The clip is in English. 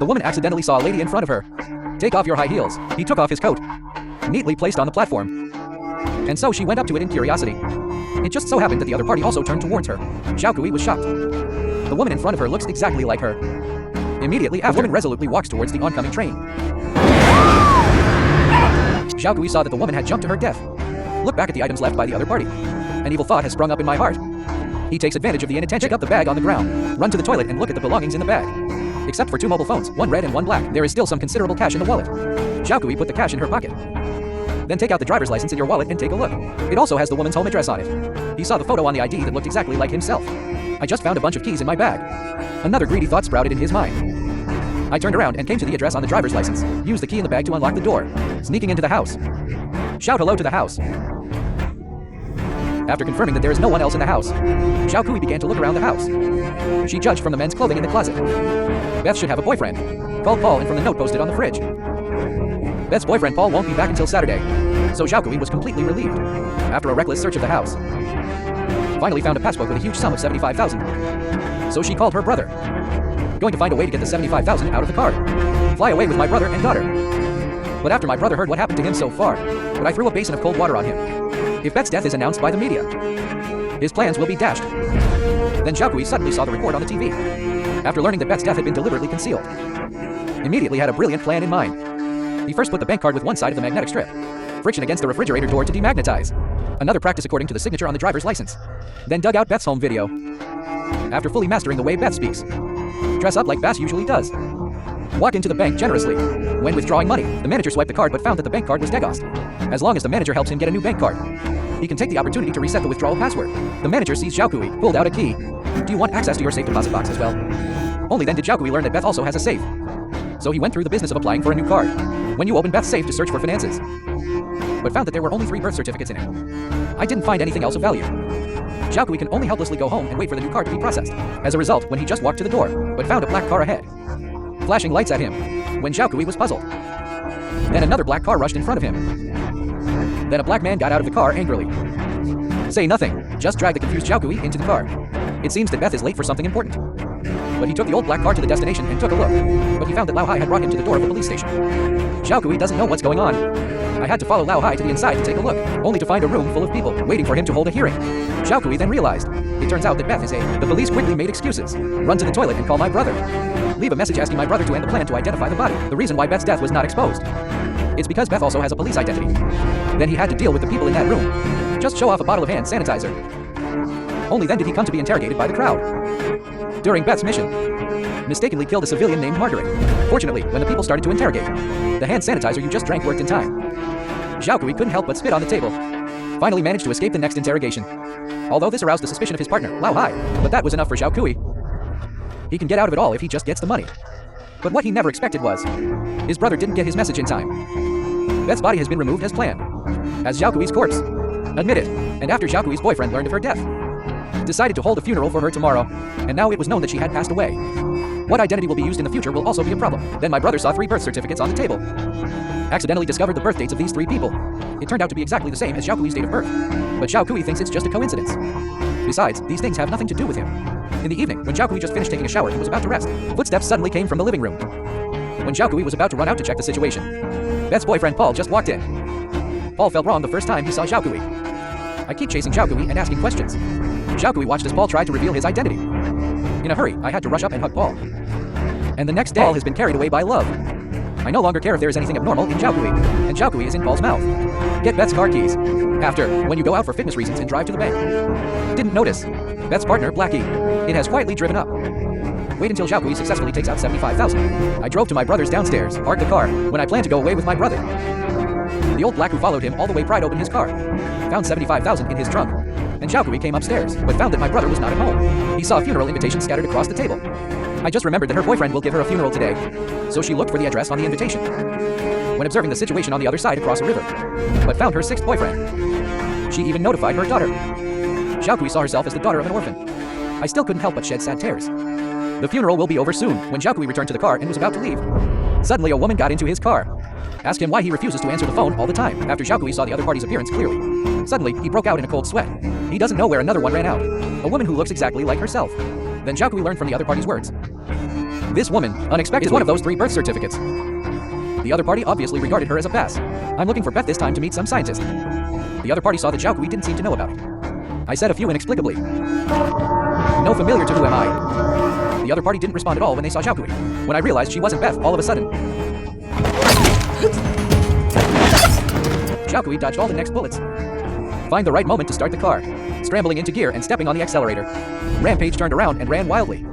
The woman accidentally saw a lady in front of her. "Take off your high heels." He took off his coat, neatly placed on the platform. And so she went up to it in curiosity. It just so happened that the other party also turned towards her. Xiao Kui was shocked. The woman in front of her looks exactly like her. Immediately after, the woman resolutely walks towards the oncoming train. Xiao Kui saw that the woman had jumped to her death. Look back at the items left by the other party. An evil thought has sprung up in my heart. He takes advantage of the inattention. Pick up the bag on the ground, run to the toilet and look at the belongings in the bag. Except for 2 mobile phones, 1 red and 1 black, there is still some considerable cash in the wallet. Xiao Kui put the cash in her pocket. Then take out the driver's license in your wallet and take a look. It also has the woman's home address on it. He saw the photo on the ID that looked exactly like himself. I just found a bunch of keys in my bag. Another greedy thought sprouted in his mind. I turned around and came to the address on the driver's license. Used the key in the bag to unlock the door. Sneaking into the house. Shout hello to the house. After confirming that there is no one else in the house, Xiao Kui began to look around the house. She judged from the men's clothing in the closet. Beth should have a boyfriend. Called Paul and from the note posted on the fridge. Beth's boyfriend Paul won't be back until Saturday, so Xiao Kui was completely relieved. After a reckless search of the house, finally found a passbook with a huge sum of 75,000. So she called her brother. Going to find a way to get the 75,000 out of the card. Fly away with my brother and daughter. But after my brother heard what happened to him so far, I threw a basin of cold water on him. If Beth's death is announced by the media, his plans will be dashed. Then Xiao Kui suddenly saw the report on the TV. After learning that Beth's death had been deliberately concealed, immediately had a brilliant plan in mind. He first put the bank card with one side of the magnetic strip. Friction against the refrigerator door to demagnetize. Another practice according to the signature on the driver's license. Then dug out Beth's home video. After fully mastering the way Beth speaks. Dress up like Beth usually does. Walk into the bank generously. When withdrawing money, the manager swiped the card but found that the bank card was degaussed. As long as the manager helps him get a new bank card, he can take the opportunity to reset the withdrawal password. The manager sees Xiao Kui, pulled out a key. Do you want access to your safe deposit box as well? Only then did Xiao Kui learn that Beth also has a safe. So he went through the business of applying for a new card. When you open Beth's safe to search for finances, but found that there were only 3 birth certificates in it. I didn't find anything else of value. Xiao Kui can only helplessly go home and wait for the new card to be processed. As a result, when he just walked to the door, but found a black car ahead, flashing lights at him, when Xiao Kui was puzzled. Then another black car rushed in front of him. Then a black man got out of the car angrily. Say nothing, just drag the confused Xiao Kui into the car. It seems that Beth is late for something important. But he took the old black car to the destination and took a look. But he found that Lao Hai had brought him to the door of the police station. Xiao Kui doesn't know what's going on. I had to follow Lao Hai to the inside to take a look, only to find a room full of people waiting for him to hold a hearing. Xiao Kui then realized, it turns out that Beth is The police quickly made excuses. Run to the toilet and call my brother. Leave a message asking my brother to end the plan to identify the body. The reason why Beth's death was not exposed. It's because Beth also has a police identity. Then he had to deal with the people in that room. Just show off a bottle of hand sanitizer. Only then did he come to be interrogated by the crowd. During Beth's mission, mistakenly killed a civilian named Margaret. Fortunately, when the people started to interrogate, the hand sanitizer you just drank worked in time. Xiao Kui couldn't help but spit on the table. Finally managed to escape the next interrogation. Although this aroused the suspicion of his partner, Lao Hai, but that was enough for Xiao Kui. He can get out of it all if he just gets the money. But what he never expected was, his brother didn't get his message in time. Beth's body has been removed as planned. As Xiao Kui's corpse. Admitted. And after Xiao Kui's boyfriend learned of her death, decided to hold a funeral for her tomorrow, and now it was known that she had passed away. What identity will be used in the future will also be a problem. Then my brother saw 3 birth certificates on the table. Accidentally discovered the birth dates of these 3 people. It turned out to be exactly the same as Xiao Kui's date of birth. But Xiao Kui thinks it's just a coincidence. Besides, these things have nothing to do with him. In the evening, when Xiao Kui just finished taking a shower and was about to rest, footsteps suddenly came from the living room. When Xiao Kui was about to run out to check the situation, Beth's boyfriend Paul just walked in. Paul felt wrong the first time he saw Xiao Kui. I keep chasing Xiao Kui and asking questions. Xiao Kui watched as Paul tried to reveal his identity. In a hurry, I had to rush up and hug Paul. And the next day, Paul has been carried away by love. I no longer care if there is anything abnormal in Xiao Kui, and Xiao Kui is in Paul's mouth. Get Beth's car keys. After, when you go out for fitness reasons and drive to the bank. Didn't notice. Beth's partner, Blackie. It has quietly driven up. Wait until Xiao Kui successfully takes out 75,000. I drove to my brother's downstairs, parked the car, when I planned to go away with my brother. The old black who followed him all the way pried open his car. Found 75,000 in his trunk. And Xiao Kui came upstairs, but found that my brother was not at home. He saw a funeral invitation scattered across the table. I just remembered that her boyfriend will give her a funeral today, so she looked for the address on the invitation. When observing the situation on the other side across a river, but found her 6th boyfriend. She even notified her daughter. Xiao Kui saw herself as the daughter of an orphan. I still couldn't help but shed sad tears. The funeral will be over soon. When Xiao Kui returned to the car and was about to leave, suddenly a woman got into his car. Asked him why he refuses to answer the phone all the time. After Xiao Kui saw the other party's appearance clearly, suddenly he broke out in a cold sweat. He doesn't know where another one ran out. A woman who looks exactly like herself. Then Xiao Kui learned from the other party's words. This woman, unexpectedly, is one of those 3 birth certificates. The other party obviously regarded her as a pass. I'm looking for Beth this time to meet some scientist. The other party saw that Zhao Kui didn't seem to know about it. I said a few inexplicably. No familiar to who am I. The other party didn't respond at all when they saw Zhao Kui. When I realized she wasn't Beth, all of a sudden, Zhao Kui dodged all the next bullets. Find the right moment to start the car. Scrambling into gear and stepping on the accelerator. Rampage turned around and ran wildly.